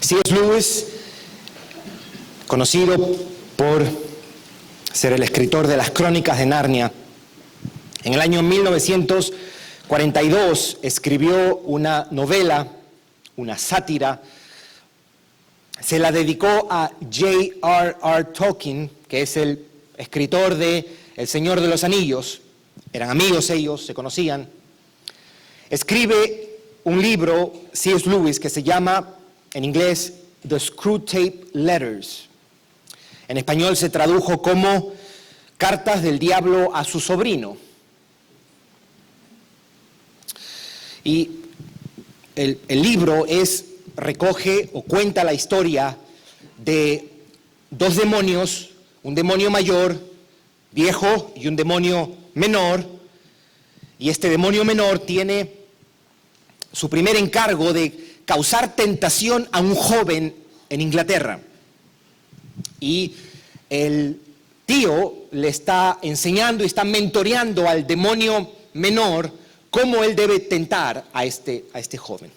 C.S. Lewis, conocido por ser el escritor de las Crónicas de Narnia, en el año 1942 escribió una novela, una sátira. Se la dedicó a J.R.R. Tolkien, que es el escritor de El Señor de los Anillos. Eran amigos ellos, se conocían. Escribe un libro, C.S. Lewis, que se llama, en inglés, The Screwtape Letters. En español se tradujo como Cartas del Diablo a su sobrino. Y el libro recoge o cuenta la historia de dos demonios, un demonio mayor, viejo, y un demonio menor. Y este demonio menor tiene su primer encargo de causar tentación a un joven en Inglaterra. Y el tío le está enseñando y está mentoreando al demonio menor cómo él debe tentar a este joven.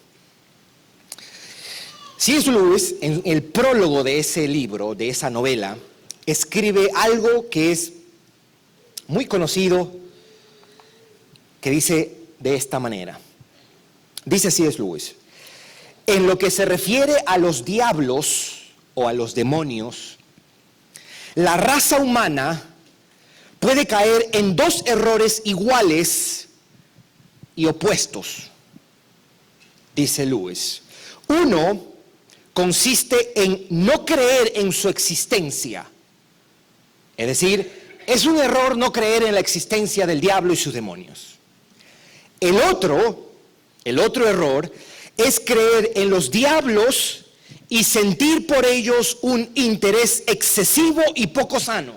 C.S. Lewis, en el prólogo de ese libro, de esa novela, escribe algo que es muy conocido, que dice de esta manera. Dice C.S. Lewis: en lo que se refiere a los diablos o a los demonios, la raza humana puede caer en dos errores iguales y opuestos, dice Lewis. Uno consiste en no creer en su existencia. Es decir, es un error no creer en la existencia del diablo y sus demonios. El otro error es creer en los diablos y sentir por ellos un interés excesivo y poco sano.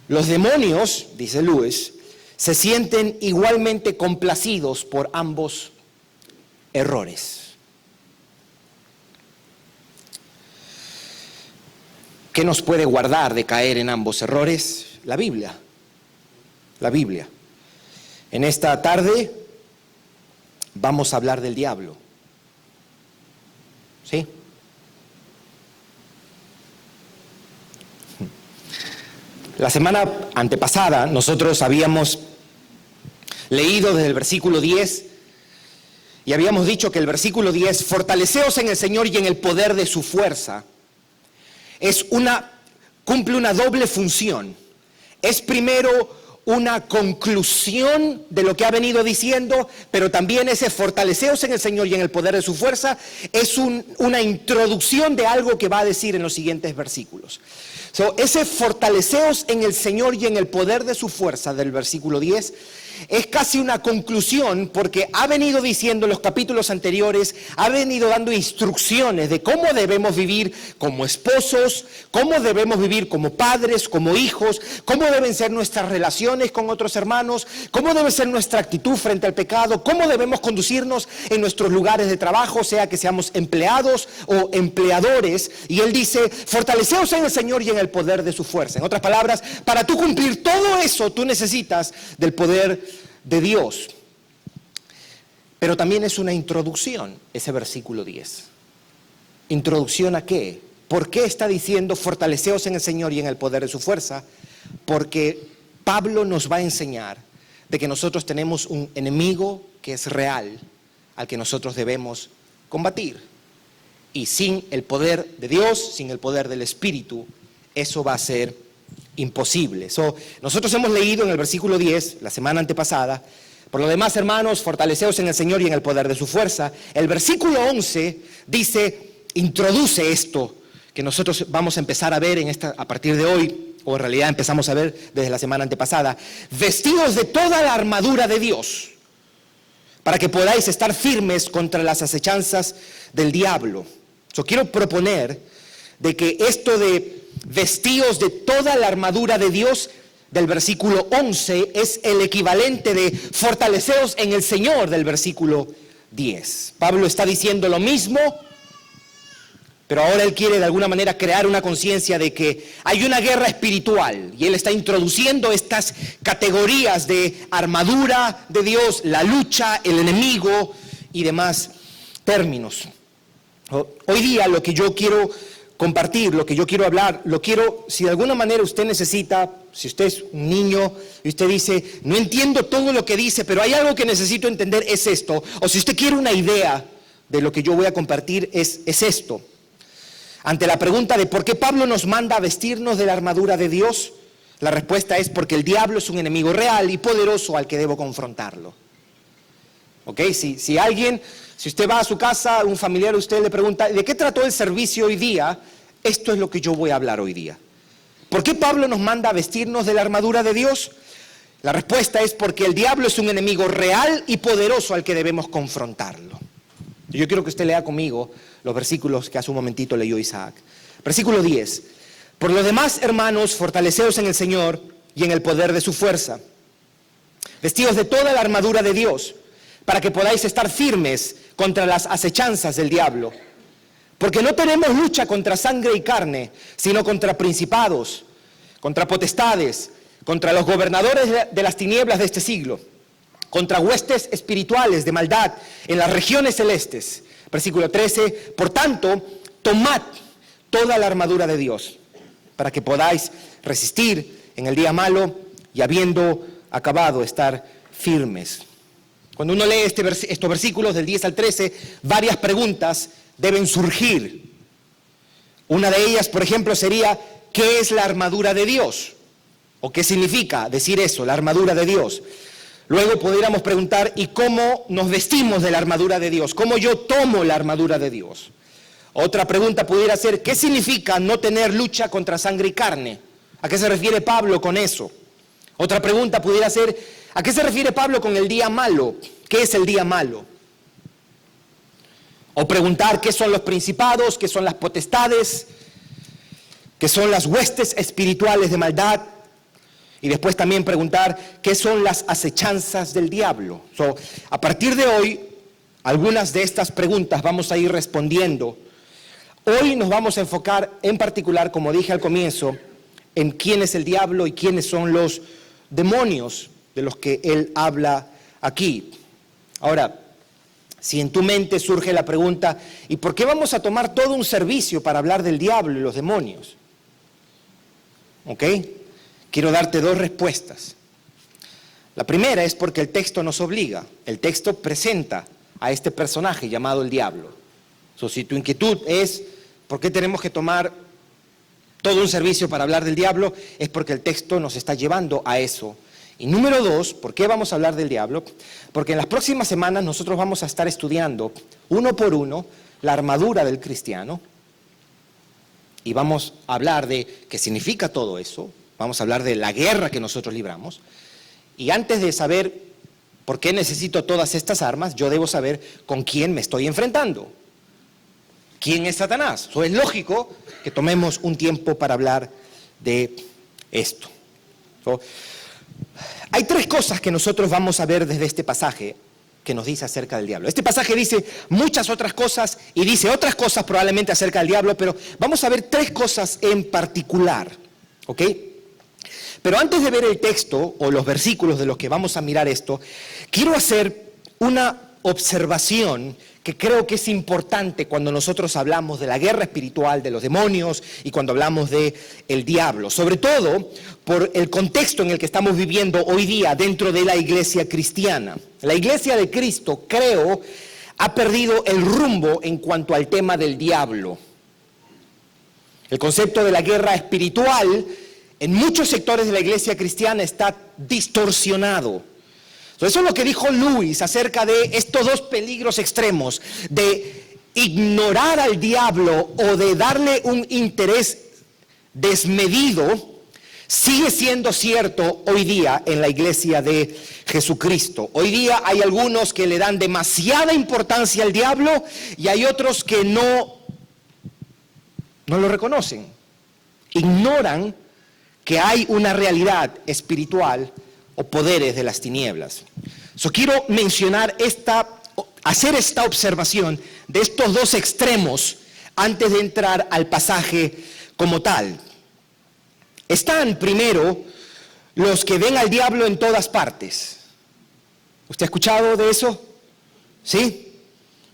Los demonios, dice Lewis, se sienten igualmente complacidos por ambos errores. ¿Qué nos puede guardar de caer en ambos errores? La Biblia. La Biblia. En esta tarde vamos a hablar del diablo. ¿Sí? La semana antepasada nosotros habíamos leído desde el versículo 10 y habíamos dicho que el versículo 10, fortaleceos en el Señor y en el poder de su fuerza, cumple una doble función. Es primero una conclusión de lo que ha venido diciendo, pero también ese fortaleceos en el Señor y en el poder de su fuerza es una introducción de algo que va a decir en los siguientes versículos. Ese fortaleceos en el Señor y en el poder de su fuerza del versículo 10 es casi una conclusión, porque ha venido diciendo en los capítulos anteriores, ha venido dando instrucciones de cómo debemos vivir como esposos, cómo debemos vivir como padres, como hijos, cómo deben ser nuestras relaciones con otros hermanos, cómo debe ser nuestra actitud frente al pecado, cómo debemos conducirnos en nuestros lugares de trabajo, sea que seamos empleados o empleadores. Y él dice, fortaleceos en el Señor y en el poder de su fuerza. En otras palabras, para tú cumplir todo eso, tú necesitas del poder de Dios. Pero también es una introducción, ese versículo 10. ¿Introducción a qué? ¿Por qué está diciendo fortaleceos en el Señor y en el poder de su fuerza? Porque Pablo nos va a enseñar de que nosotros tenemos un enemigo que es real, al que nosotros debemos combatir. Y sin el poder de Dios, sin el poder del Espíritu, eso va a ser imposible. Nosotros hemos leído en el versículo 10, la semana antepasada, por lo demás, hermanos, fortaleceos en el Señor y en el poder de su fuerza. El versículo 11 dice, introduce esto que nosotros vamos a empezar a ver a partir de hoy, o en realidad empezamos a ver desde la semana antepasada, vestidos de toda la armadura de Dios, para que podáis estar firmes contra las acechanzas del diablo. Quiero proponer de que esto de vestidos de toda la armadura de Dios del versículo 11 es el equivalente de fortaleceos en el Señor del versículo 10. Pablo está diciendo lo mismo, pero ahora él quiere de alguna manera crear una conciencia de que hay una guerra espiritual y él está introduciendo estas categorías de armadura de Dios, la lucha, el enemigo y demás términos. Hoy día lo que yo quiero compartir, lo que yo quiero hablar, si de alguna manera usted necesita, si usted es un niño y usted dice, no entiendo todo lo que dice, pero hay algo que necesito entender, es esto. O si usted quiere una idea de lo que yo voy a compartir, es esto. Ante la pregunta de por qué Pablo nos manda a vestirnos de la armadura de Dios, la respuesta es porque el diablo es un enemigo real y poderoso al que debo confrontarlo. ¿Ok? Si usted va a su casa, un familiar de usted le pregunta, ¿de qué trató el servicio hoy día? Esto es lo que yo voy a hablar hoy día. ¿Por qué Pablo nos manda a vestirnos de la armadura de Dios? La respuesta es porque el diablo es un enemigo real y poderoso al que debemos confrontarlo. Yo quiero que usted lea conmigo los versículos que hace un momentito leyó Isaac. Versículo 10. Por lo demás, hermanos, fortaleceos en el Señor y en el poder de su fuerza. Vestidos de toda la armadura de Dios, para que podáis estar firmes contra las acechanzas del diablo. Porque no tenemos lucha contra sangre y carne, sino contra principados, contra potestades, contra los gobernadores de las tinieblas de este siglo, contra huestes espirituales de maldad en las regiones celestes. Versículo 13, por tanto, tomad toda la armadura de Dios, para que podáis resistir en el día malo y habiendo acabado estar firmes. Cuando uno lee estos versículos del 10 al 13, varias preguntas deben surgir. Una de ellas, por ejemplo, sería, ¿qué es la armadura de Dios? ¿O qué significa decir eso, la armadura de Dios? Luego pudiéramos preguntar, ¿y cómo nos vestimos de la armadura de Dios? ¿Cómo yo tomo la armadura de Dios? Otra pregunta pudiera ser, ¿qué significa no tener lucha contra sangre y carne? ¿A qué se refiere Pablo con eso? Otra pregunta pudiera ser, ¿a qué se refiere Pablo con el día malo? ¿Qué es el día malo? O preguntar, ¿qué son los principados? ¿Qué son las potestades? ¿Qué son las huestes espirituales de maldad? Y después también preguntar, ¿qué son las acechanzas del diablo? A partir de hoy, algunas de estas preguntas vamos a ir respondiendo. Hoy nos vamos a enfocar en particular, como dije al comienzo, en quién es el diablo y quiénes son los demonios de los que él habla aquí. Ahora, si en tu mente surge la pregunta, ¿y por qué vamos a tomar todo un servicio para hablar del diablo y los demonios? ¿Ok? Quiero darte dos respuestas. La primera es porque el texto nos obliga. El texto presenta a este personaje llamado el diablo. Si tu inquietud es, ¿por qué tenemos que tomar todo un servicio para hablar del diablo? Es porque el texto nos está llevando a eso. Y número dos, ¿por qué vamos a hablar del diablo? Porque en las próximas semanas nosotros vamos a estar estudiando uno por uno la armadura del cristiano y vamos a hablar de qué significa todo eso, vamos a hablar de la guerra que nosotros libramos y antes de saber por qué necesito todas estas armas, yo debo saber con quién me estoy enfrentando. ¿Quién es Satanás? Es lógico que tomemos un tiempo para hablar de esto. Hay tres cosas que nosotros vamos a ver desde este pasaje que nos dice acerca del diablo. Este pasaje dice muchas otras cosas y dice otras cosas probablemente acerca del diablo, pero vamos a ver tres cosas en particular, ¿ok? Pero antes de ver el texto o los versículos de los que vamos a mirar esto, quiero hacer una observación que creo que es importante cuando nosotros hablamos de la guerra espiritual, de los demonios y cuando hablamos de el diablo, sobre todo por el contexto en el que estamos viviendo hoy día dentro de la iglesia cristiana. La iglesia de Cristo, creo, ha perdido el rumbo en cuanto al tema del diablo. El concepto de la guerra espiritual en muchos sectores de la iglesia cristiana está distorsionado. Eso es lo que dijo Lewis acerca de estos dos peligros extremos, de ignorar al diablo o de darle un interés desmedido, sigue siendo cierto hoy día en la iglesia de Jesucristo. Hoy día hay algunos que le dan demasiada importancia al diablo y hay otros que no lo reconocen, ignoran que hay una realidad espiritual o poderes de las tinieblas. Quiero mencionar hacer esta observación de estos dos extremos antes de entrar al pasaje como tal. Están primero los que ven al diablo en todas partes. ¿Usted ha escuchado de eso? ¿Sí?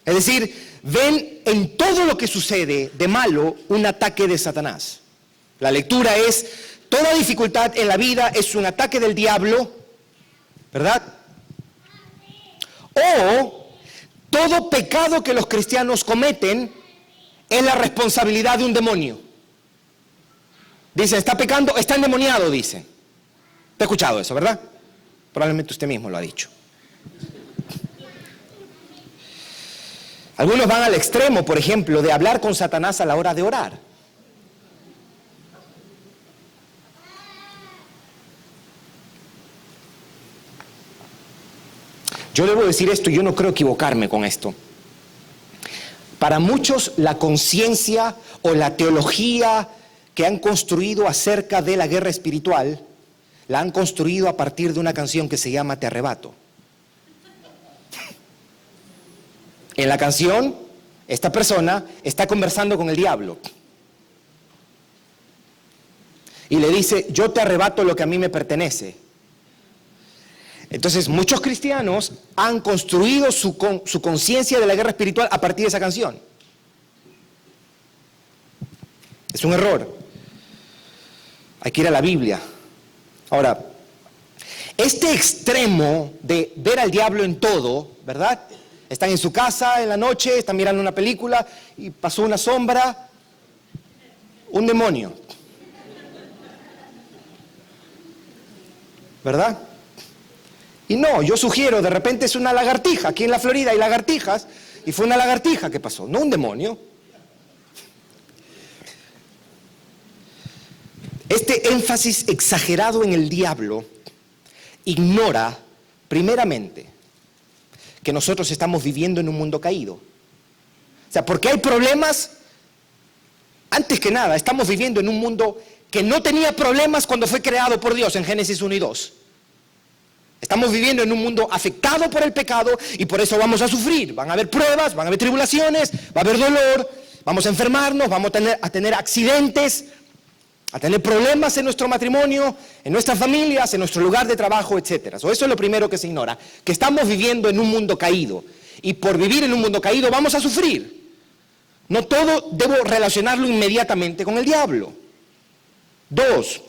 Es decir, ven en todo lo que sucede de malo un ataque de Satanás. La lectura es, toda dificultad en la vida es un ataque del diablo, ¿verdad? O todo pecado que los cristianos cometen es la responsabilidad de un demonio. Dicen, está pecando, está endemoniado, dicen. ¿Te ha escuchado eso, verdad? Probablemente usted mismo lo ha dicho. Algunos van al extremo, por ejemplo, de hablar con Satanás a la hora de orar. Yo debo decir esto, yo no creo equivocarme con esto. Para muchos, la conciencia o la teología que han construido acerca de la guerra espiritual, la han construido a partir de una canción que se llama Te Arrebato. En la canción, esta persona está conversando con el diablo. Y le dice, yo te arrebato lo que a mí me pertenece. Entonces, muchos cristianos han construido su conciencia de la guerra espiritual a partir de esa canción. Es un error. Hay que ir a la Biblia. Ahora, este extremo de ver al diablo en todo, ¿verdad? Están en su casa en la noche, están mirando una película y pasó una sombra, un demonio. ¿Verdad? Y no, yo sugiero, de repente es una lagartija. Aquí en la Florida hay lagartijas y fue una lagartija que pasó, no un demonio. Este énfasis exagerado en el diablo ignora, primeramente, que nosotros estamos viviendo en un mundo caído. O sea, porque hay problemas, antes que nada, estamos viviendo en un mundo que no tenía problemas cuando fue creado por Dios en Génesis 1 y 2. Estamos viviendo en un mundo afectado por el pecado y por eso vamos a sufrir. Van a haber pruebas, van a haber tribulaciones, va a haber dolor, vamos a enfermarnos, vamos a tener accidentes, a tener problemas en nuestro matrimonio, en nuestras familias, en nuestro lugar de trabajo, etc. Eso es lo primero que se ignora, que estamos viviendo en un mundo caído. Y por vivir en un mundo caído vamos a sufrir. No todo debo relacionarlo inmediatamente con el diablo. 2.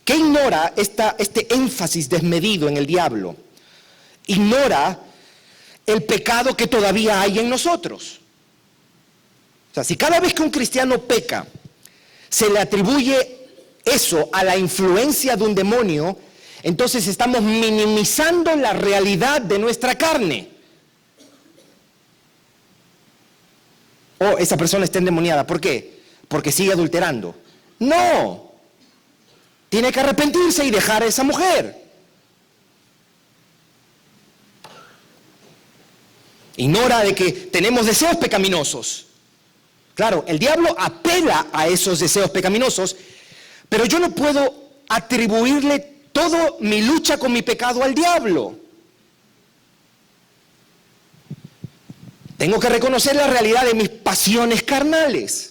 ¿Qué ignora este énfasis desmedido en el diablo? Ignora el pecado que todavía hay en nosotros. O sea, si cada vez que un cristiano peca, se le atribuye eso a la influencia de un demonio, entonces estamos minimizando la realidad de nuestra carne. Oh, esa persona está endemoniada. ¿Por qué? Porque sigue adulterando. No. Tiene que arrepentirse y dejar a esa mujer. Ignora de que tenemos deseos pecaminosos. Claro, el diablo apela a esos deseos pecaminosos, pero yo no puedo atribuirle toda mi lucha con mi pecado al diablo. Tengo que reconocer la realidad de mis pasiones carnales.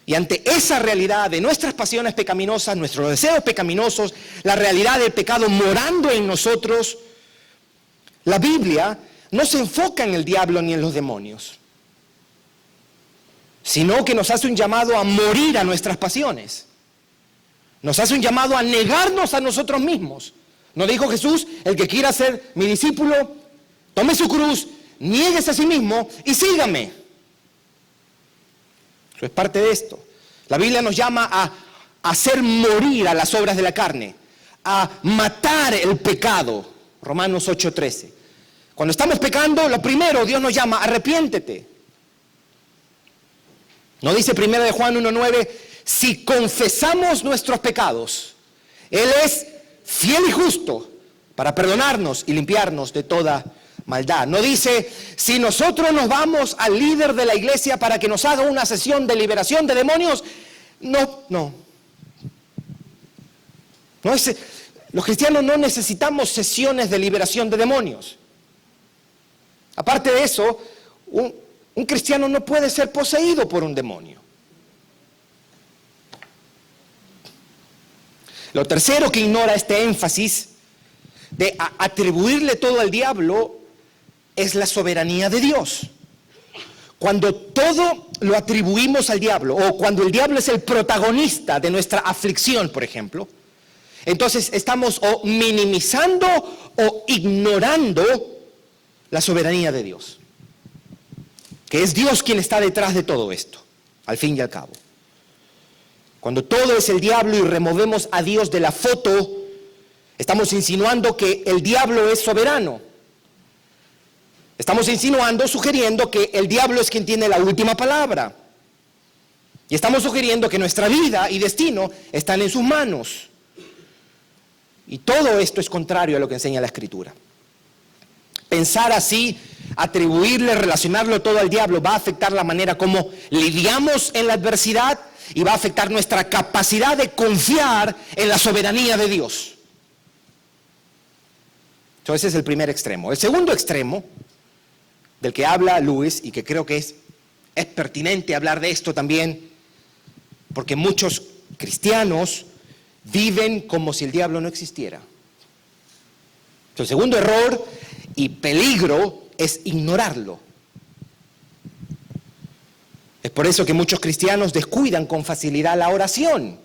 Y ante esa realidad de nuestras pasiones pecaminosas, nuestros deseos pecaminosos, la realidad del pecado morando en nosotros, la Biblia no se enfoca en el diablo ni en los demonios, sino que nos hace un llamado a morir a nuestras pasiones. Nos hace un llamado a negarnos a nosotros mismos. ¿No dijo Jesús, el que quiera ser mi discípulo, tome su cruz, niéguese a sí mismo y sígame? Eso es parte de esto. La Biblia nos llama a hacer morir a las obras de la carne, a matar el pecado. Romanos 8:13. Cuando estamos pecando, lo primero, Dios nos llama, arrepiéntete. ¿No dice 1 Juan 1:9? Si confesamos nuestros pecados, Él es fiel y justo para perdonarnos y limpiarnos de toda maldad. No dice, si nosotros nos vamos al líder de la iglesia para que nos haga una sesión de liberación de demonios. No. Los cristianos no necesitamos sesiones de liberación de demonios. Aparte de eso, un cristiano no puede ser poseído por un demonio. Lo tercero que ignora este énfasis de atribuirle todo al diablo es la soberanía de Dios. Cuando todo lo atribuimos al diablo, o cuando el diablo es el protagonista de nuestra aflicción, por ejemplo, entonces estamos o minimizando o ignorando la soberanía de Dios, que es Dios quien está detrás de todo esto, al fin y al cabo. Cuando todo es el diablo y removemos a Dios de la foto, estamos insinuando que el diablo es soberano. Estamos insinuando, sugiriendo que el diablo es quien tiene la última palabra. Y estamos sugiriendo que nuestra vida y destino están en sus manos. Y todo esto es contrario a lo que enseña la Escritura. Pensar así, atribuirle, relacionarlo todo al diablo, va a afectar la manera como lidiamos en la adversidad y va a afectar nuestra capacidad de confiar en la soberanía de Dios. Entonces ese es el primer extremo. El segundo extremo, del que habla Lewis, y que creo que es pertinente hablar de esto también, porque muchos cristianos viven como si el diablo no existiera. El segundo error y peligro es ignorarlo. Es por eso que muchos cristianos descuidan con facilidad la oración.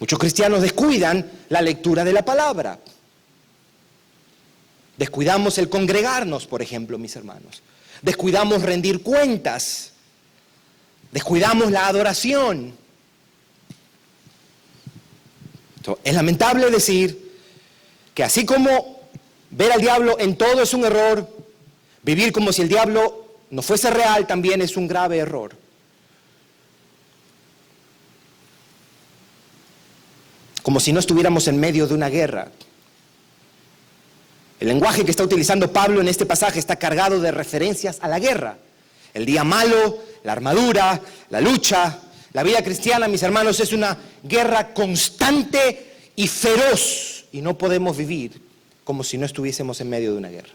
Muchos cristianos descuidan la lectura de la palabra. Descuidamos el congregarnos, por ejemplo, mis hermanos. Descuidamos rendir cuentas. Descuidamos la adoración. Entonces, es lamentable decir que así como ver al diablo en todo es un error, vivir como si el diablo no fuese real también es un grave error. Como si no estuviéramos en medio de una guerra. El lenguaje que está utilizando Pablo en este pasaje está cargado de referencias a la guerra. El día malo, la armadura, la lucha. La vida cristiana, mis hermanos, es una guerra constante y feroz. Y no podemos vivir como si no estuviésemos en medio de una guerra.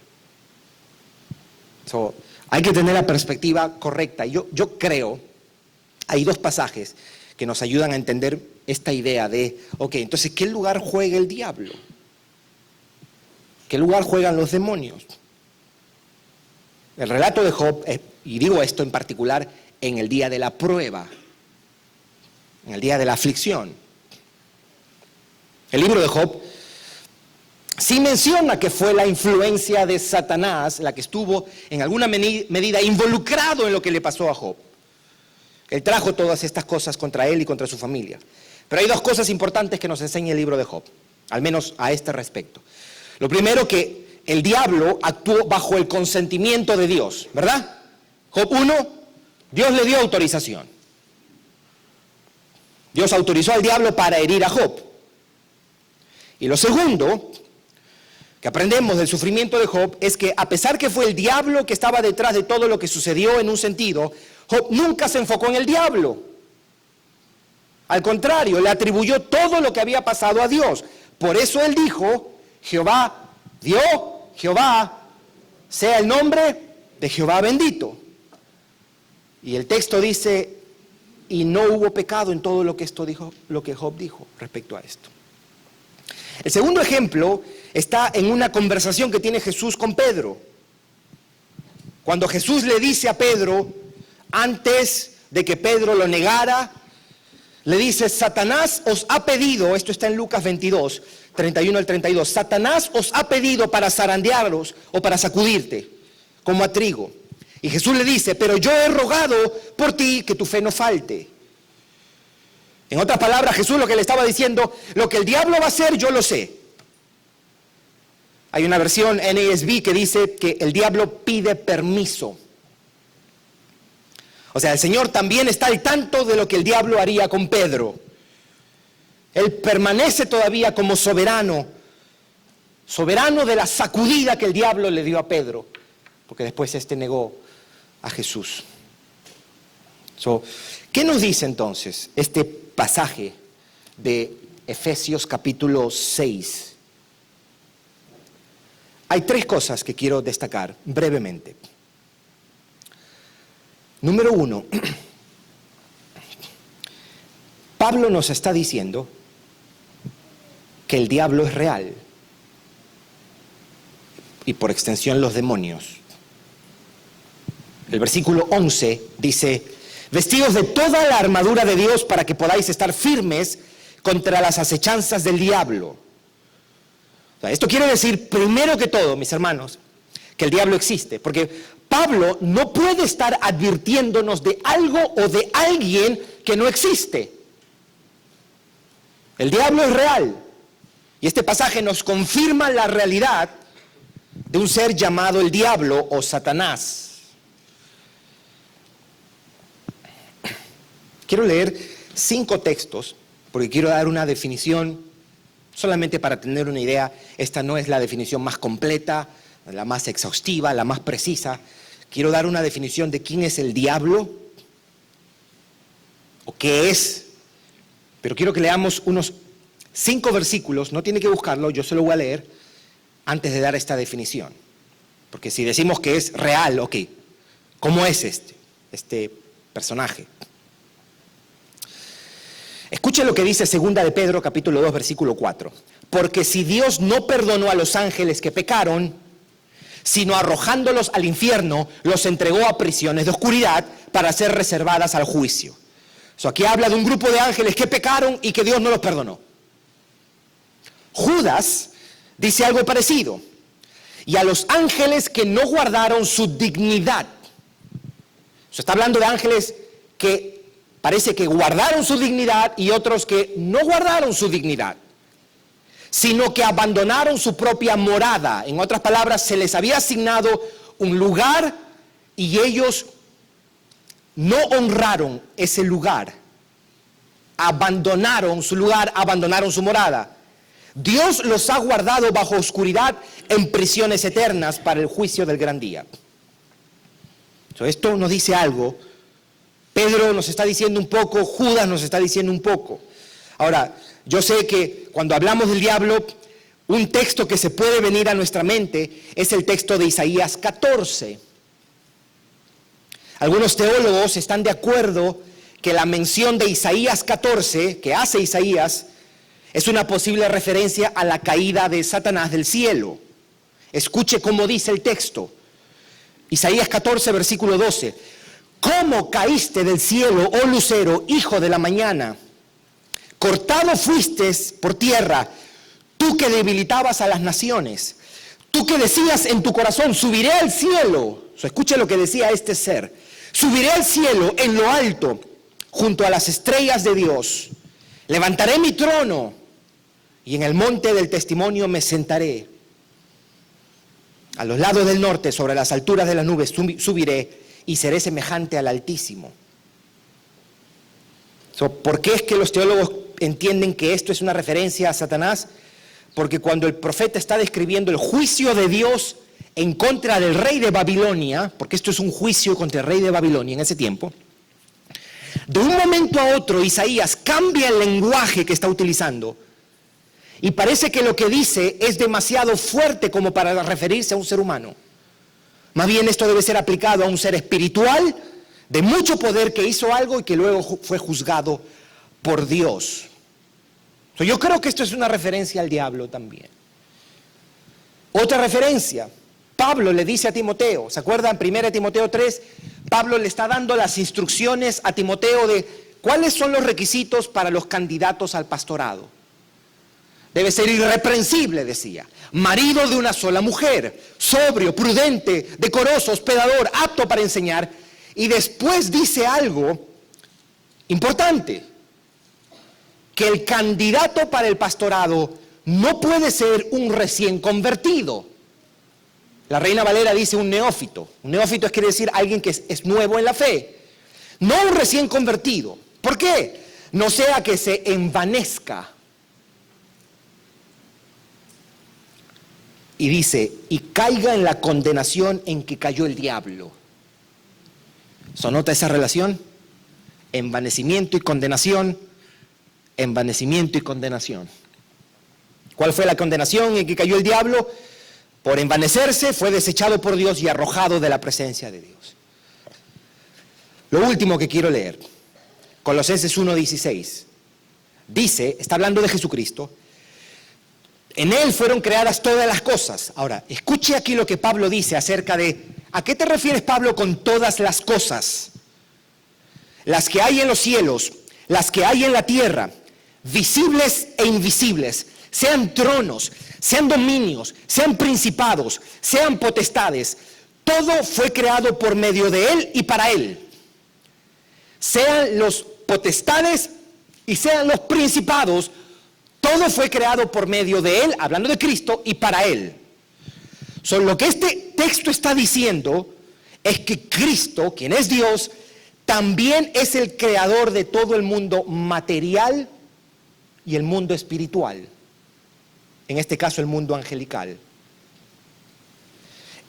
Hay que tener la perspectiva correcta. Yo creo, hay dos pasajes que nos ayudan a entender esta idea de, entonces, ¿qué lugar juega el diablo? ¿Qué lugar juegan los demonios? El relato de Job, y digo esto en particular, en el día de la prueba, en el día de la aflicción. El libro de Job sí menciona que fue la influencia de Satanás la que estuvo en alguna medida involucrado en lo que le pasó a Job. Él trajo todas estas cosas contra él y contra su familia. Pero hay dos cosas importantes que nos enseña el libro de Job, al menos a este respecto. Lo primero, que el diablo actuó bajo el consentimiento de Dios, ¿verdad? Job 1, Dios le dio autorización. Dios autorizó al diablo para herir a Job. Y lo segundo que aprendemos del sufrimiento de Job es que a pesar que fue el diablo que estaba detrás de todo lo que sucedió en un sentido, Job nunca se enfocó en el diablo. Al contrario, le atribuyó todo lo que había pasado a Dios. Por eso él dijo, Jehová dio, Jehová sea el nombre de Jehová bendito. Y el texto dice, y no hubo pecado en todo lo que Job dijo respecto a esto. El segundo ejemplo está en una conversación que tiene Jesús con Pedro. Cuando Jesús le dice a Pedro, antes de que Pedro lo negara, le dice, Satanás os ha pedido, esto está en Lucas 22, 31 al 32, Satanás os ha pedido para zarandearos o para sacudirte, como a trigo. Y Jesús le dice, pero yo he rogado por ti que tu fe no falte. En otras palabras, Jesús lo que le estaba diciendo, lo que el diablo va a hacer, yo lo sé. Hay una versión NASB que dice que el diablo pide permiso. O sea, el Señor también está al tanto de lo que el diablo haría con Pedro. Él permanece todavía como soberano de la sacudida que el diablo le dio a Pedro, porque después este negó a Jesús. ¿Qué nos dice entonces este pasaje de Efesios capítulo 6? Hay tres cosas que quiero destacar brevemente. Número 1, Pablo nos está diciendo que el diablo es real. y por extensión los demonios. El versículo 11 dice: vestidos de toda la armadura de Dios para que podáis estar firmes contra las acechanzas del diablo. O sea, esto quiere decir, primero que todo, mis hermanos, que el diablo existe, porque Pablo no puede estar advirtiéndonos de algo o de alguien que no existe. El diablo es real, y este pasaje nos confirma la realidad de un ser llamado el diablo o Satanás. Quiero leer 5 textos, porque quiero dar una definición, solamente para tener una idea. Esta no es la definición más completa, la más exhaustiva, la más precisa. Quiero dar una definición de quién es el diablo, o qué es, pero quiero que leamos unos 5 versículos, no tiene que buscarlo, yo se lo voy a leer, antes de dar esta definición. Porque si decimos que es real, ok, ¿cómo es este personaje? Escuche lo que dice 2 de Pedro, capítulo 2, versículo 4. Porque si Dios no perdonó a los ángeles que pecaron, sino arrojándolos al infierno, los entregó a prisiones de oscuridad para ser reservadas al juicio. Aquí habla de un grupo de ángeles que pecaron y que Dios no los perdonó. Judas dice algo parecido. Y a los ángeles que no guardaron su dignidad. Está hablando de ángeles que parece que guardaron su dignidad y otros que no guardaron su dignidad, sino que abandonaron su propia morada. En otras palabras, se les había asignado un lugar y ellos no honraron ese lugar. Abandonaron su lugar, abandonaron su morada. Dios los ha guardado bajo oscuridad en prisiones eternas para el juicio del gran día. Esto nos dice algo. Pedro nos está diciendo un poco, Judas nos está diciendo un poco. Ahora, yo sé que cuando hablamos del diablo, un texto que se puede venir a nuestra mente es el texto de Isaías 14. Algunos teólogos están de acuerdo que la mención de Isaías 14, que hace Isaías, es una posible referencia a la caída de Satanás del cielo. Escuche cómo dice el texto. Isaías 14, versículo 12. ¿Cómo caíste del cielo, oh lucero, hijo de la mañana? Cortado fuiste por tierra, tú que debilitabas a las naciones. Tú que decías en tu corazón, subiré al cielo. Escuche lo que decía este ser. Subiré al cielo en lo alto, junto a las estrellas de Dios. Levantaré mi trono y en el monte del testimonio me sentaré. A los lados del norte, sobre las alturas de las nubes, subiré y seré semejante al Altísimo. ¿Por qué es que los teólogos entienden que esto es una referencia a Satanás? Porque cuando el profeta está describiendo el juicio de Dios en contra del rey de Babilonia, porque esto es un juicio contra el rey de Babilonia en ese tiempo, de un momento a otro Isaías cambia el lenguaje que está utilizando y parece que lo que dice es demasiado fuerte como para referirse a un ser humano. Más bien esto debe ser aplicado a un ser espiritual de mucho poder que hizo algo y que luego fue juzgado por Dios. Yo creo que esto es una referencia al diablo también. Otra referencia, Pablo le dice a Timoteo, ¿se acuerdan? 1 Timoteo 3, Pablo le está dando las instrucciones a Timoteo de cuáles son los requisitos para los candidatos al pastorado. Debe ser irreprensible, decía, marido de una sola mujer, sobrio, prudente, decoroso, hospedador, apto para enseñar. Y después dice algo importante, que el candidato para el pastorado no puede ser un recién convertido. La Reina Valera dice un neófito. Un neófito quiere decir alguien que es nuevo en la fe. No un recién convertido. ¿Por qué? No sea que se envanezca. Y dice, y caiga en la condenación en que cayó el diablo. ¿Nota esa relación? Envanecimiento y condenación. Envanecimiento y condenación. ¿Cuál fue la condenación en que cayó el diablo? Por envanecerse fue desechado por Dios y arrojado de la presencia de Dios. Lo último que quiero leer, Colosenses 1:16. Dice, está hablando de Jesucristo, En Él fueron creadas todas las cosas. Ahora, escuche aquí lo que Pablo dice acerca de, ¿a qué te refieres, Pablo, con todas las cosas? Las que hay en los cielos, las que hay en la tierra, visibles e invisibles, sean tronos, sean dominios, sean principados, sean potestades, todo fue creado por medio de Él y para Él. Sean los potestades y sean los principados, todo fue creado por medio de Él, hablando de Cristo, y para Él. Lo que este texto está diciendo es que Cristo, quien es Dios, también es el creador de todo el mundo material y el mundo espiritual. En este caso, el mundo angelical.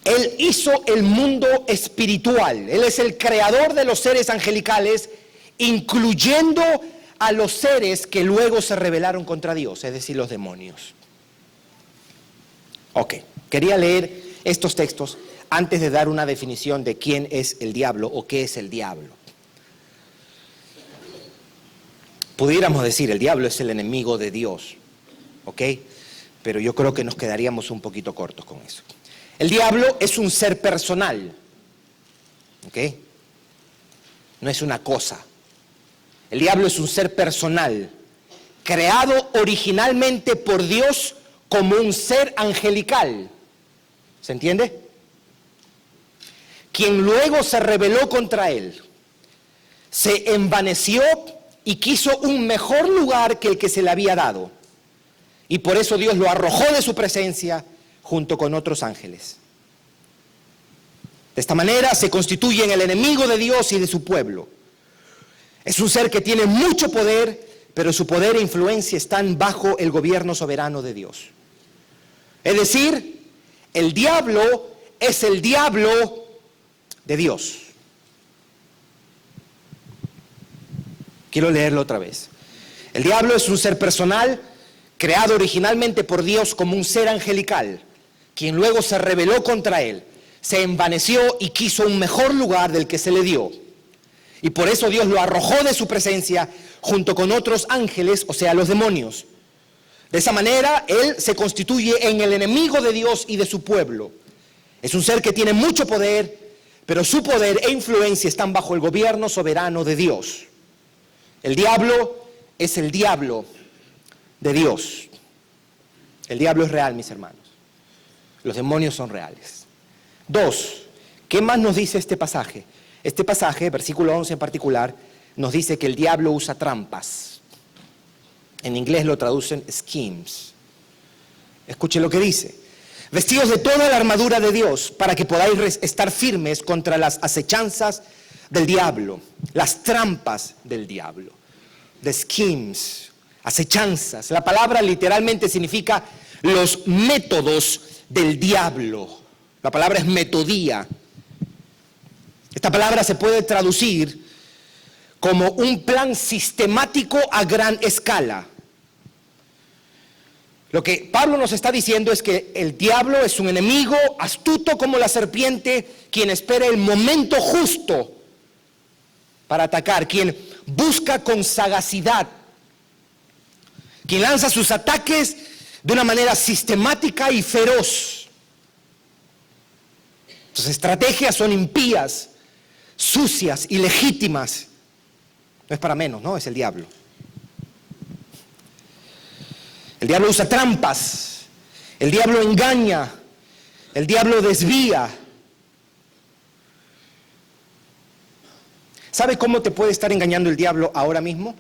Él hizo el mundo espiritual. Él es el creador de los seres angelicales, incluyendo a los seres que luego se rebelaron contra Dios, es decir, los demonios. Ok, quería leer estos textos antes de dar una definición de quién es el diablo o qué es el diablo. Pudiéramos decir, el diablo es el enemigo de Dios, ok, pero yo creo que nos quedaríamos un poquito cortos con eso. El diablo es un ser personal, ok, no es una cosa. El diablo es un ser personal, creado originalmente por Dios como un ser angelical. ¿Se entiende? Quien luego se rebeló contra él, se envaneció y quiso un mejor lugar que el que se le había dado. Y por eso Dios lo arrojó de su presencia junto con otros ángeles. De esta manera se constituye en el enemigo de Dios y de su pueblo. Es un ser que tiene mucho poder, pero su poder e influencia están bajo el gobierno soberano de Dios. Es decir, el diablo es el diablo de Dios. Quiero leerlo otra vez. El diablo es un ser personal, creado originalmente por Dios como un ser angelical, quien luego se rebeló contra él, se envaneció y quiso un mejor lugar del que se le dio. Y por eso Dios lo arrojó de su presencia junto con otros ángeles, o sea, los demonios. De esa manera, él se constituye en el enemigo de Dios y de su pueblo. Es un ser que tiene mucho poder, pero su poder e influencia están bajo el gobierno soberano de Dios. El diablo es el diablo de Dios. El diablo es real, mis hermanos. Los demonios son reales. 2. ¿Qué más nos dice este pasaje? Este pasaje, versículo 11 en particular, nos dice que el diablo usa trampas. En inglés lo traducen schemes. Escuche lo que dice. Vestidos de toda la armadura de Dios para que podáis estar firmes contra las acechanzas del diablo, las trampas del diablo. The schemes, acechanzas. La palabra literalmente significa los métodos del diablo. La palabra es metodía. Esta palabra se puede traducir como un plan sistemático a gran escala. Lo que Pablo nos está diciendo es que el diablo es un enemigo astuto como la serpiente, quien espera el momento justo para atacar, quien busca con sagacidad, quien lanza sus ataques de una manera sistemática y feroz. Sus estrategias son impías, sucias, ilegítimas. No es para menos, ¿no? Es el diablo. El diablo usa trampas, el diablo engaña, el diablo desvía. ¿Sabe cómo te puede estar engañando el diablo ahora mismo?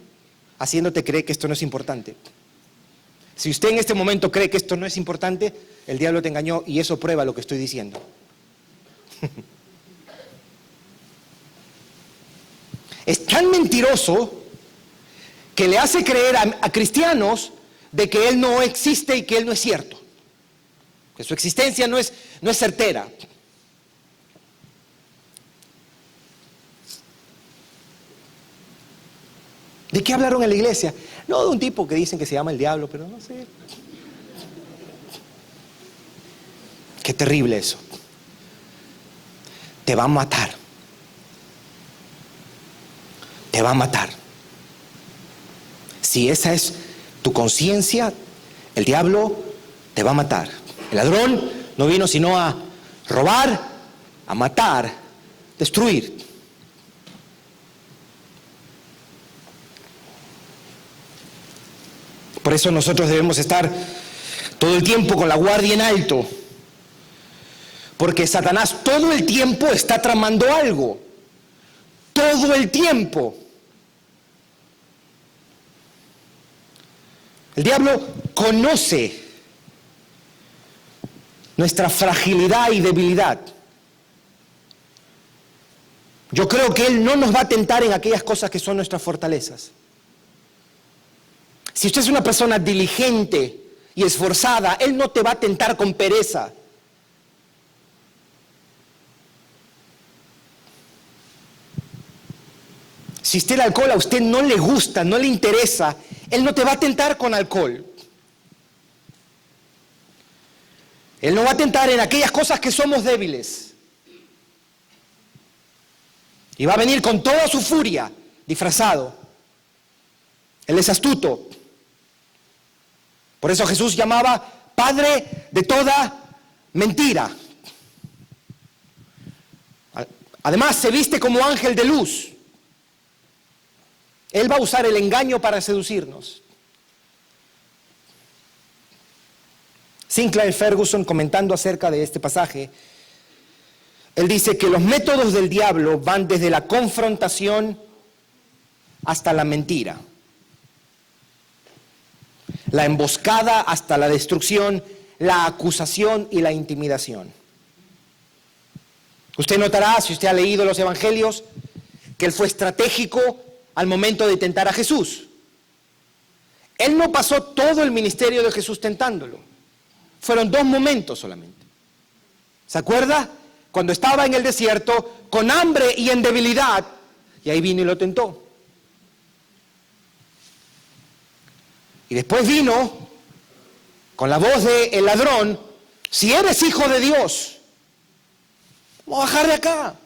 Haciéndote creer que esto no es importante. Si usted en este momento cree que esto no es importante, el diablo te engañó y eso prueba lo que estoy diciendo. Es tan mentiroso que le hace creer a cristianos de que Él no existe y que Él no es cierto, que su existencia no es certera. ¿De qué hablaron en la iglesia? No, de un tipo que dicen que se llama el diablo, pero no sé. Qué terrible eso. Te va a matar. Te va a matar. Si esa es tu conciencia, el diablo te va a matar. El ladrón no vino sino a robar, a matar, destruir. Por eso nosotros debemos estar todo el tiempo con la guardia en alto, porque Satanás todo el tiempo está tramando algo, todo el tiempo. El diablo conoce nuestra fragilidad y debilidad. Yo creo que él no nos va a tentar en aquellas cosas que son nuestras fortalezas. Si usted es una persona diligente y esforzada, él no te va a tentar con pereza. Si usted el alcohol a usted no le gusta, no le interesa, él no te va a tentar con alcohol. Él no va a tentar en aquellas cosas que somos débiles. Y va a venir con toda su furia, disfrazado. Él es astuto. Por eso Jesús llamaba padre de toda mentira. Además, se viste como ángel de luz. Él va a usar el engaño para seducirnos. Sinclair Ferguson, comentando acerca de este pasaje, él dice que los métodos del diablo van desde la confrontación hasta la mentira, la emboscada hasta la destrucción, la acusación y la intimidación. Usted notará, si usted ha leído los evangelios, que él fue estratégico al momento de tentar a Jesús. Él no pasó todo el ministerio de Jesús tentándolo. Fueron 2 momentos solamente. ¿Se acuerda? Cuando estaba en el desierto, con hambre y en debilidad, y ahí vino y lo tentó. Y después vino con la voz del ladrón: si eres hijo de Dios, vamos a bajar de acá.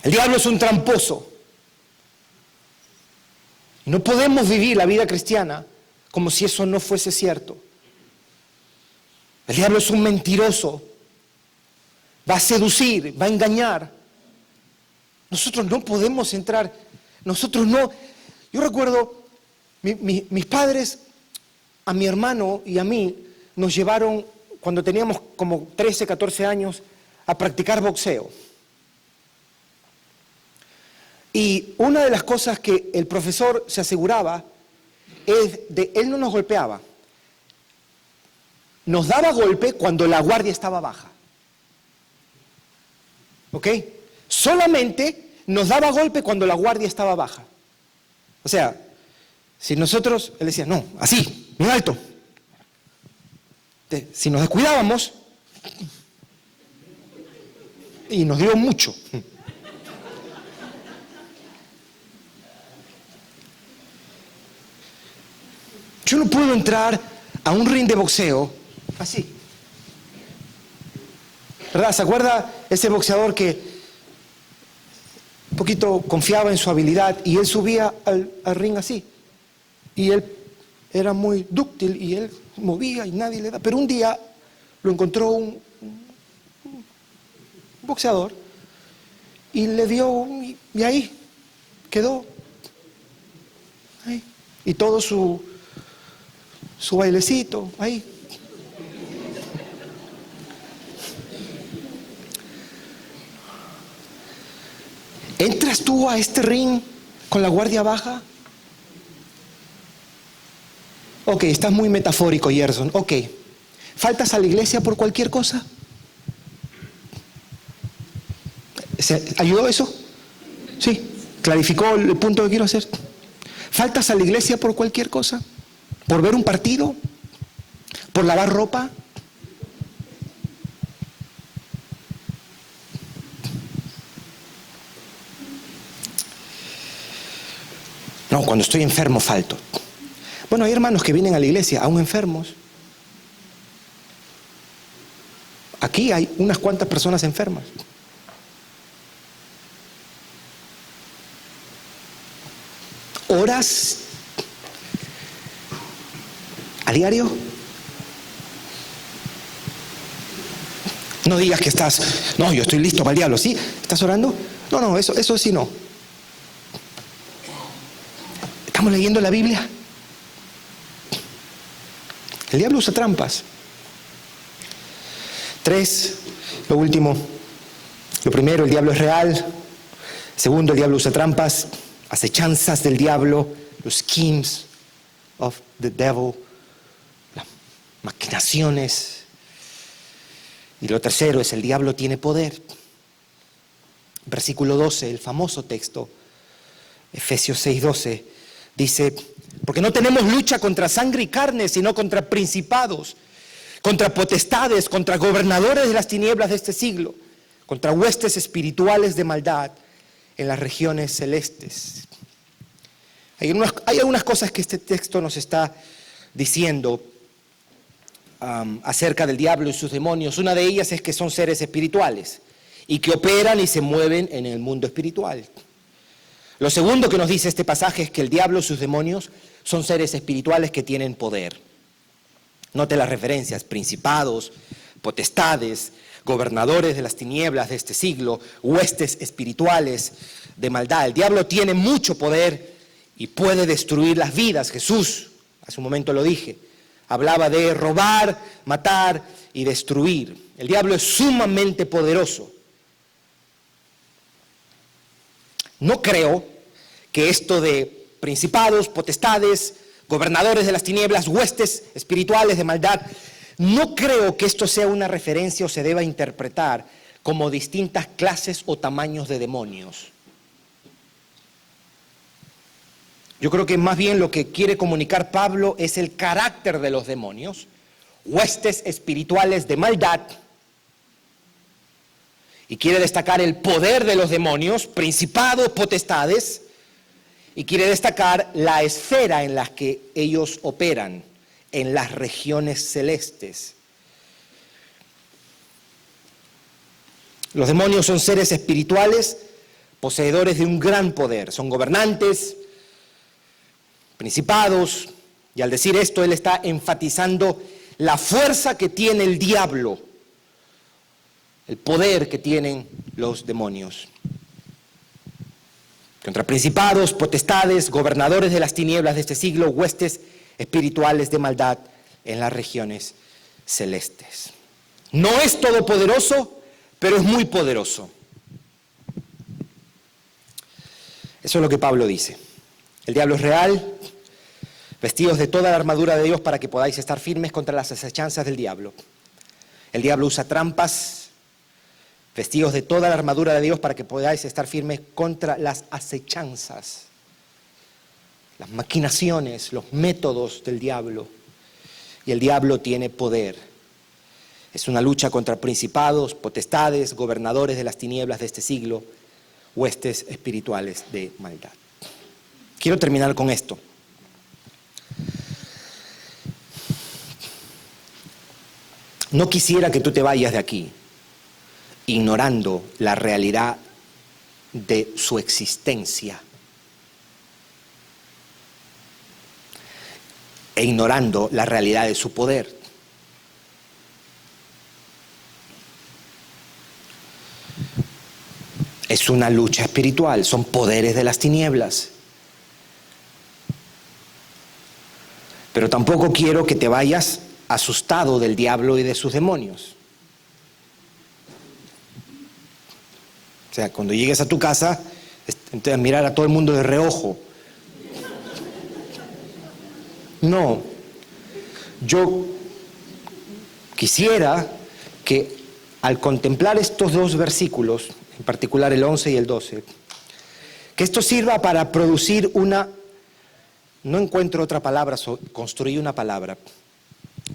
El diablo es un tramposo. No podemos vivir la vida cristiana como si eso no fuese cierto. El diablo es un mentiroso. Va a seducir, va a engañar. Nosotros no podemos entrar. Nosotros no. Yo recuerdo, mis padres, a mi hermano y a mí, nos llevaron, cuando teníamos como 13, 14 años, a practicar boxeo. Y una de las cosas que el profesor se aseguraba es de él no nos golpeaba. Nos daba golpe cuando la guardia estaba baja. ¿Ok? Solamente nos daba golpe cuando la guardia estaba baja. O sea, si nosotros, él decía, no, así, bien alto. Si nos descuidábamos, y nos dio mucho. Yo no puedo entrar a un ring de boxeo así. ¿Verdad? ¿Se acuerda ese boxeador que un poquito confiaba en su habilidad y él subía al ring así? Y él era muy dúctil y él movía y nadie le da. Pero un día lo encontró un boxeador y le dio, y ahí quedó. Ahí. Y todo su bailecito, ahí. ¿Entras tú a este ring con la guardia baja? Ok, estás muy metafórico, Gerson. Ok. ¿Faltas a la iglesia por cualquier cosa? ¿Ayudó eso? Sí. ¿Clarificó el punto que quiero hacer? ¿Faltas a la iglesia por cualquier cosa? ¿Por ver un partido? ¿Por lavar ropa? No, cuando estoy enfermo falto. Bueno, hay hermanos que vienen a la iglesia aún enfermos. Aquí hay unas cuantas personas enfermas. Horas ¿A diario? No digas que estás, no, yo estoy listo para el diablo, ¿sí? ¿Estás orando? No, eso sí no. ¿Estamos leyendo la Biblia? El diablo usa trampas. 3, lo último. Lo primero, el diablo es real. Segundo, el diablo usa trampas, acechanzas del diablo, los schemes of the devil, las maquinaciones. Y lo tercero es el diablo tiene poder. Versículo 12, el famoso texto, Efesios 6:12, dice, porque no tenemos lucha contra sangre y carne, sino contra principados, contra potestades, contra gobernadores de las tinieblas de este siglo, contra huestes espirituales de maldad en las regiones celestes. Hay algunas cosas que este texto nos está diciendo acerca del diablo y sus demonios. Una de ellas es que son seres espirituales y que operan y se mueven en el mundo espiritual. Lo segundo que nos dice este pasaje es que el diablo y sus demonios son seres espirituales que tienen poder. Note las referencias: principados, potestades, gobernadores de las tinieblas de este siglo, huestes espirituales de maldad. El diablo tiene mucho poder y puede destruir las vidas. Jesús, hace un momento lo dije, hablaba de robar, matar y destruir. El diablo es sumamente poderoso. No creo que esto de principados, potestades, gobernadores de las tinieblas, huestes espirituales de maldad, no creo que esto sea una referencia o se deba interpretar como distintas clases o tamaños de demonios. Yo creo que más bien lo que quiere comunicar Pablo es el carácter de los demonios, huestes espirituales de maldad, y quiere destacar el poder de los demonios, principados, potestades, y quiere destacar la esfera en la que ellos operan, en las regiones celestes. Los demonios son seres espirituales, poseedores de un gran poder, son gobernantes, principados, y al decir esto él está enfatizando la fuerza que tiene el diablo, el poder que tienen los demonios. Contra principados, potestades, gobernadores de las tinieblas de este siglo, huestes espirituales de maldad en las regiones celestes. No es todopoderoso, pero es muy poderoso. Eso es lo que Pablo dice. El diablo es real, vestidos de toda la armadura de Dios para que podáis estar firmes contra las acechanzas del diablo. El diablo usa trampas, vestidos de toda la armadura de Dios para que podáis estar firmes contra las acechanzas, las maquinaciones, los métodos del diablo. Y el diablo tiene poder. Es una lucha contra principados, potestades, gobernadores de las tinieblas de este siglo, huestes espirituales de maldad. Quiero terminar con esto. No quisiera que tú te vayas de aquí ignorando la realidad de su existencia e ignorando la realidad de su poder. Es una lucha espiritual, son poderes de las tinieblas. Pero tampoco quiero que te vayas asustado del diablo y de sus demonios. O sea, cuando llegues a tu casa, entonces mirar a todo el mundo de reojo. No. Yo quisiera que al contemplar estos dos versículos, en particular el 11 y el 12, que esto sirva para producir no encuentro otra palabra, construir una palabra,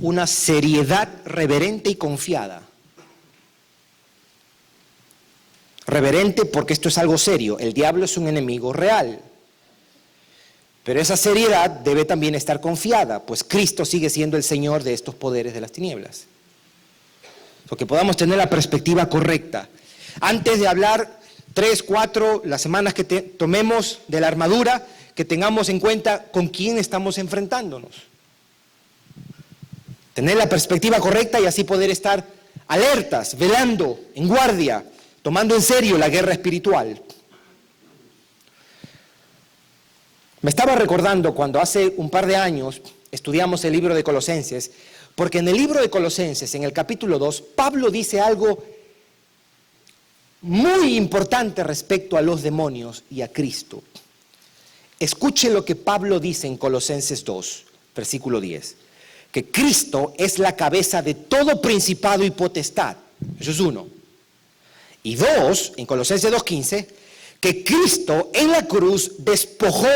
una seriedad reverente y confiada. Reverente porque esto es algo serio, el diablo es un enemigo real. Pero esa seriedad debe también estar confiada, pues Cristo sigue siendo el Señor de estos poderes de las tinieblas. Porque podamos tener la perspectiva correcta. Antes de hablar 3, 4, las semanas que tomemos de la armadura, que tengamos en cuenta con quién estamos enfrentándonos. tener la perspectiva correcta y así poder estar alertas, velando, en guardia, tomando en serio la guerra espiritual. Me estaba recordando cuando hace un par de años estudiamos el libro de Colosenses, porque en el libro de Colosenses, en el capítulo 2, Pablo dice algo muy importante respecto a los demonios y a Cristo. Escuche lo que Pablo dice en Colosenses 2, versículo 10, que Cristo es la cabeza de todo principado y potestad. Eso es uno. Y dos, en Colosenses 2:15, que Cristo en la cruz despojó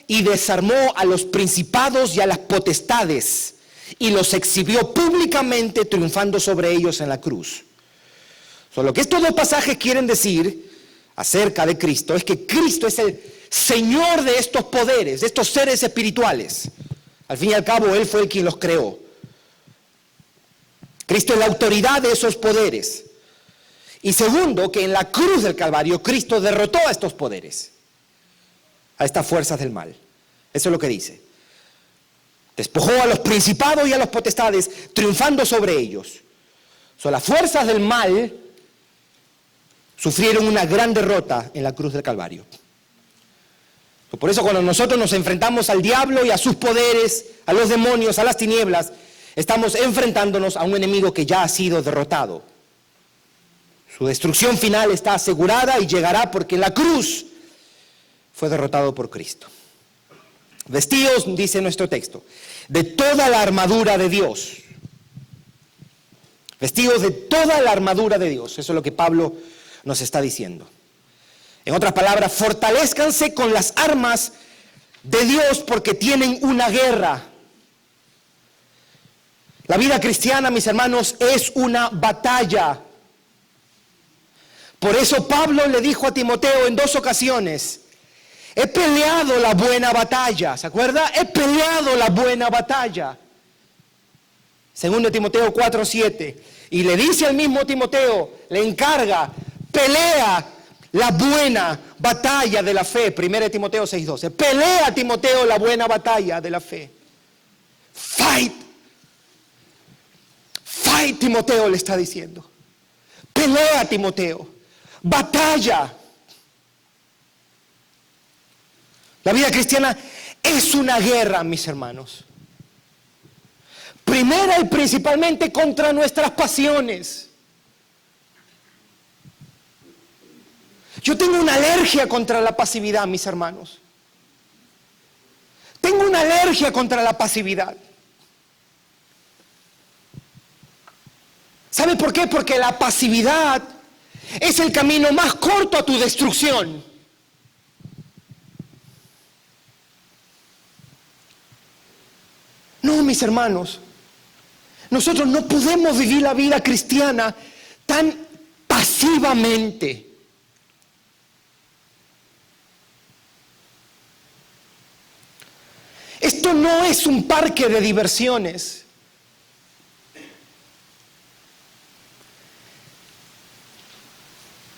y desarmó a los principados y a las potestades y los exhibió públicamente, triunfando sobre ellos en la cruz. Lo que estos dos pasajes quieren decir acerca de Cristo es que Cristo es el Señor de estos poderes, de estos seres espirituales. Al fin y al cabo, Él fue el quien los creó. Cristo es la autoridad de esos poderes. Y segundo, que en la cruz del Calvario, Cristo derrotó a estos poderes, a estas fuerzas del mal. Eso es lo que dice. Despojó a los principados y a las potestades, triunfando sobre ellos. Las fuerzas del mal sufrieron una gran derrota en la cruz del Calvario. Por eso cuando nosotros nos enfrentamos al diablo y a sus poderes, a los demonios, a las tinieblas, estamos enfrentándonos a un enemigo que ya ha sido derrotado. Su destrucción final está asegurada y llegará porque en la cruz fue derrotado por Cristo. Vestidos, dice nuestro texto, de toda la armadura de Dios. Vestidos de toda la armadura de Dios. Eso es lo que Pablo nos está diciendo. En otras palabras, fortalézcanse con las armas de Dios porque tienen una guerra. La vida cristiana, mis hermanos, es una batalla. Por eso Pablo le dijo a Timoteo en 2 ocasiones: he peleado la buena batalla. ¿Se acuerda? He peleado la buena batalla. 2 Timoteo 4:7. Y le dice al mismo Timoteo, le encarga: pelea la buena batalla de la fe. 1 Timoteo 6:12. Pelea, Timoteo, la buena batalla de la fe. Fight. Fight, Timoteo le está diciendo. Pelea, Timoteo. Batalla. La vida cristiana es una guerra, mis hermanos. Primera y principalmente contra nuestras pasiones. Yo tengo una alergia contra la pasividad, mis hermanos. Tengo una alergia contra la pasividad. ¿Sabe por qué? Porque la pasividad es el camino más corto a tu destrucción. No, mis hermanos, nosotros no podemos vivir la vida cristiana tan pasivamente. Esto no es un parque de diversiones.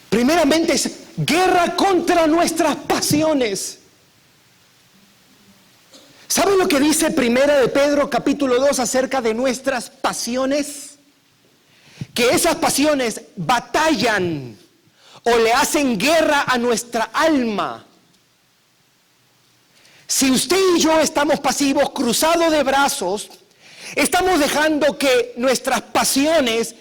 Primeramente es guerra contra nuestras pasiones. ¿Saben lo que dice 1 de Pedro capítulo 2 acerca de nuestras pasiones? Que esas pasiones batallan o le hacen guerra a nuestra alma. Si usted y yo estamos pasivos, cruzados de brazos, estamos dejando que nuestras pasiones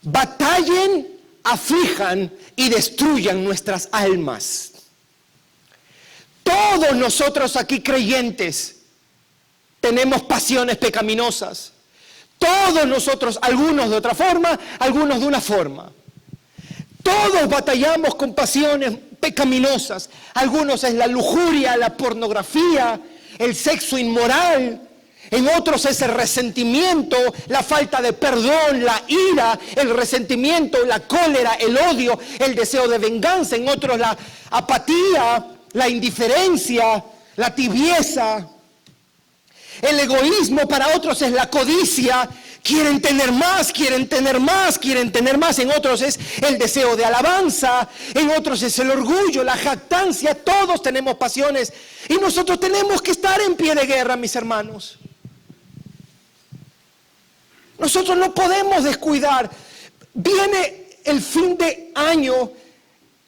batallen, aflijan y destruyan nuestras almas. Todos nosotros aquí creyentes tenemos pasiones pecaminosas. Todos nosotros, algunos de otra forma, algunos de una forma. Todos batallamos con pasiones pecaminosas. Algunos es la lujuria, la pornografía, el sexo inmoral. En otros es el resentimiento, la falta de perdón, la ira, el resentimiento, la cólera, el odio, el deseo de venganza. En otros la apatía, la indiferencia, la tibieza. El egoísmo para otros es la codicia. Quieren tener más, quieren tener más, quieren tener más. En otros es el deseo de alabanza. En otros es el orgullo, la jactancia. Todos tenemos pasiones. Y nosotros tenemos que estar en pie de guerra, mis hermanos. Nosotros no podemos descuidar. Viene el fin de año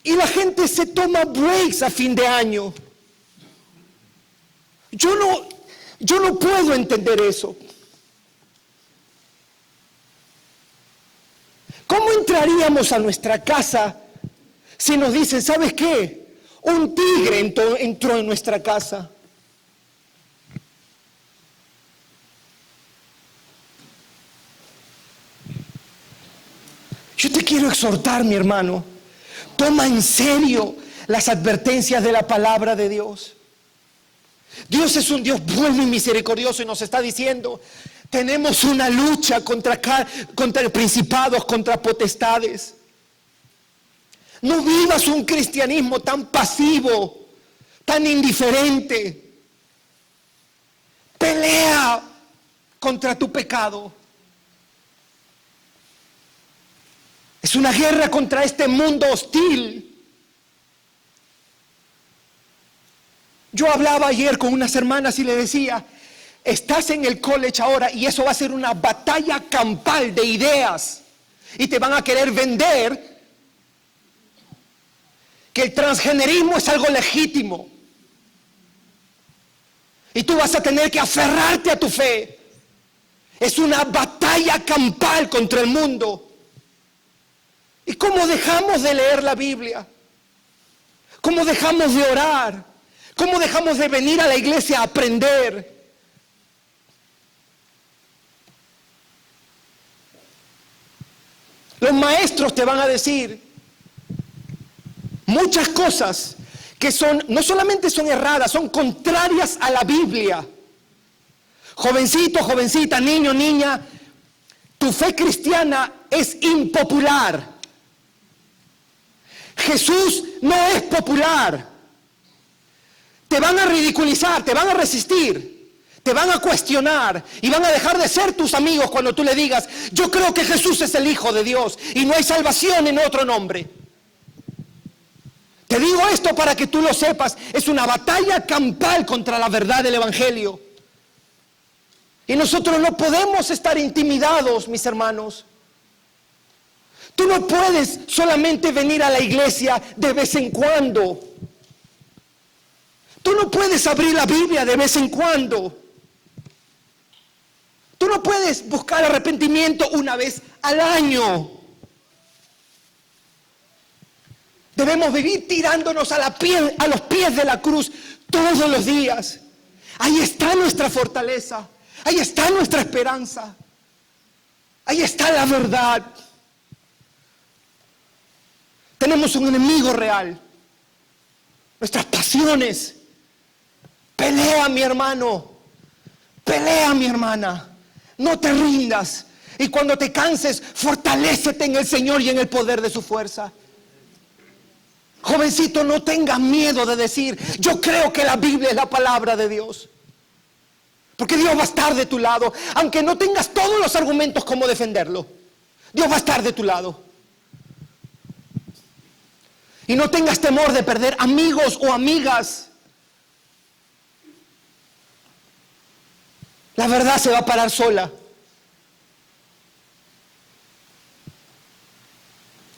y la gente se toma breaks a fin de año. Yo no puedo entender eso. ¿Cómo entraríamos a nuestra casa si nos dicen, ¿sabes qué? Un tigre entró en nuestra casa. Yo te quiero exhortar, mi hermano, toma en serio las advertencias de la palabra de Dios. Dios es un Dios bueno y misericordioso y nos está diciendo, tenemos una lucha contra principados, contra potestades. No vivas un cristianismo tan pasivo, tan indiferente. Pelea contra tu pecado. Es una guerra contra este mundo hostil. Yo hablaba ayer con unas hermanas y le decía, estás en el college ahora y eso va a ser una batalla campal de ideas. Y te van a querer vender que el transgenerismo es algo legítimo. Y tú vas a tener que aferrarte a tu fe. Es una batalla campal contra el mundo. ¿Y cómo dejamos de leer la Biblia? ¿Cómo dejamos de orar? ¿Cómo dejamos de venir a la iglesia a aprender? Los maestros te van a decir muchas cosas que no solamente son erradas, son contrarias a la Biblia. Jovencito, jovencita, niño, niña, tu fe cristiana es impopular. Jesús no es popular. Te van a ridiculizar, te van a resistir, te van a cuestionar y van a dejar de ser tus amigos cuando tú le digas, yo creo que Jesús es el Hijo de Dios y no hay salvación en otro nombre. Te digo esto para que tú lo sepas, es una batalla campal contra la verdad del Evangelio. Y nosotros no podemos estar intimidados, mis hermanos. Tú no puedes solamente venir a la iglesia de vez en cuando. Tú no puedes abrir la Biblia de vez en cuando. Tú no puedes buscar arrepentimiento una vez al año. Debemos vivir tirándonos a los pies de la cruz todos los días. Ahí está nuestra fortaleza. Ahí está nuestra esperanza. Ahí está la verdad. Tenemos un enemigo real. Nuestras pasiones. Pelea, mi hermano. Pelea, mi hermana. No te rindas. Y cuando te canses, fortalécete en el Señor y en el poder de su fuerza. Jovencito, no tengas miedo de decir, yo creo que la Biblia es la palabra de Dios. Porque Dios va a estar de tu lado. Aunque no tengas todos los argumentos como defenderlo, Dios va a estar de tu lado. Y no tengas temor de perder amigos o amigas. La verdad se va a parar sola.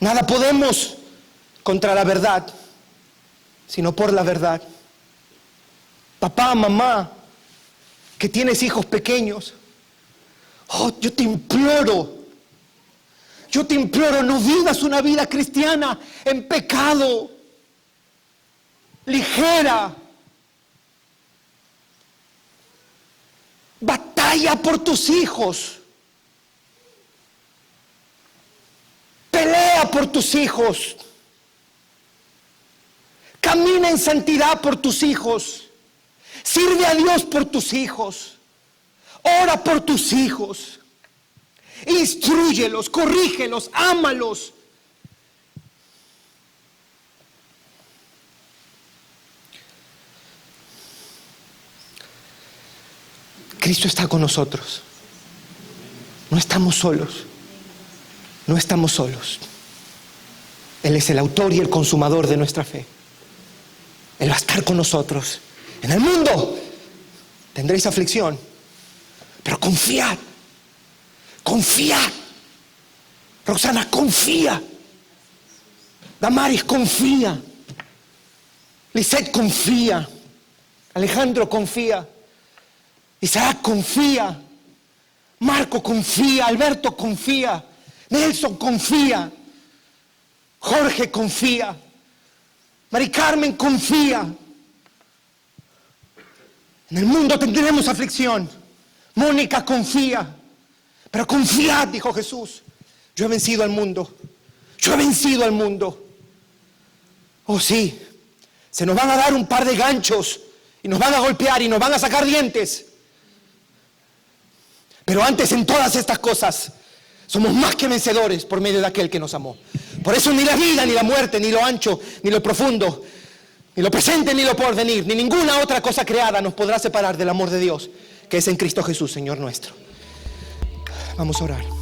Nada podemos contra la verdad, sino por la verdad. Papá, mamá, que tienes hijos pequeños, yo te imploro, no vivas una vida cristiana en pecado, ligera. Batalla por tus hijos. Pelea por tus hijos. Camina en santidad por tus hijos. Sirve a Dios por tus hijos. Ora por tus hijos. Instrúyelos, corrígelos, ámalos. Cristo está con nosotros. No estamos solos. No estamos solos. Él es el autor y el consumador de nuestra fe. Él va a estar con nosotros. En el mundo tendréis aflicción, pero confiad. confía. Roxana, confía. Damaris, confía. Lisette, confía. Alejandro, confía. Isaac, confía. Marco, confía. Alberto, confía. Nelson, confía. Jorge, confía. Mari Carmen, confía. En el mundo tendremos aflicción. Mónica, confía. Pero confiad, dijo Jesús. Yo he vencido al mundo. Yo he vencido al mundo. Oh sí, se nos van a dar un par de ganchos y nos van a golpear y nos van a sacar dientes. Pero antes, en todas estas cosas, somos más que vencedores por medio de aquel que nos amó. Por eso ni la vida, ni la muerte, ni lo ancho, ni lo profundo, ni lo presente, ni lo porvenir, ni ninguna otra cosa creada nos podrá separar del amor de Dios, que es en Cristo Jesús, Señor nuestro. Vamos a orar.